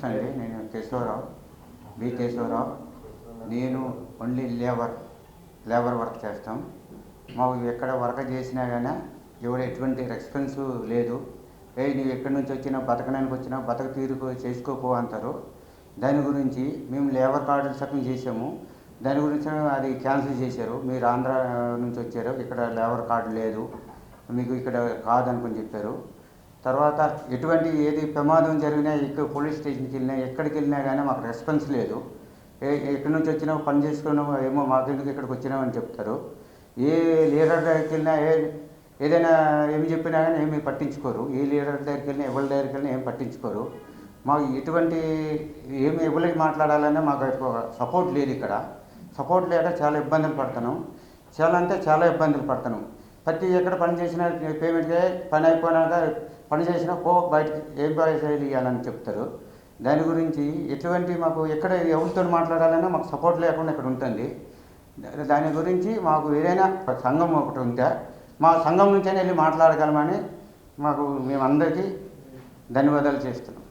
నమస్తే అండి. నేను కేశవరావు, కేశవరావు. నేను ఓన్లీ లేబర్ వర్క్ చేస్తాం. మాకు ఎక్కడ వర్క్ చేసినా కానీ ఎవరు ఎటువంటి రెస్పాన్స్ లేదు. నువ్వు ఎక్కడి నుంచి వచ్చినా, బతకడానికి వచ్చినా బతక తీరుకు చేసుకోపో అంటారు. దాని గురించి మేము లేబర్ కార్డు సబ్మిట్ చేసాము. దాని గురించి అది క్యాన్సిల్ చేశారు. మీరు ఆంధ్ర నుంచి వచ్చారు, ఇక్కడ లేబర్ కార్డు లేదు, మీకు ఇక్కడ కాదనుకుని చెప్పారు. తర్వాత ఎటువంటి ఏది ప్రమాదం జరిగినా ఇక్కడ పోలీస్ స్టేషన్కి వెళ్ళినా ఎక్కడికి వెళ్ళినా కానీ మాకు రెస్పాన్స్ లేదు. ఎక్కడి నుంచి వచ్చినావు, పని చేసుకున్నావు, ఏమో మాకెందుకు ఇక్కడికి వచ్చినామని చెప్తారు. ఏ లీడర్ దగ్గరికి వెళ్ళినా ఏదైనా ఏమి చెప్పినా కానీ ఏమీ పట్టించుకోరు. ఏ లీడర్ దగ్గరికి వెళ్ళినా ఎవరి దగ్గరికి వెళ్ళినా ఏం పట్టించుకోరు. మాకు ఎటువంటి ఎవరికి మాట్లాడాలన్నా మాకు సపోర్ట్ లేదు. ఇక్కడ సపోర్ట్ లేక చాలా ఇబ్బందులు పడుతున్నాం. చాలా ఇబ్బందులు పడుతున్నాం. ప్రతి ఎక్కడ పని చేసినా పేమెంట్ పని అయిపోయినాక పని చేసినా బయటికి ఏం పైసలు ఇవ్వాలని చెప్తారు. దాని గురించి ఎటువంటి మాకు ఎక్కడ ఎవరితో మాట్లాడాలన్నా మాకు సపోర్ట్ లేకుండా ఇక్కడ ఉంటుంది. దాని గురించి మాకు ఏదైనా సంఘం ఒకటి ఉంటే మా సంఘం నుంచే వెళ్ళి మాట్లాడగలమని మేమందరికీ ధన్యవాదాలు చేస్తున్నాం.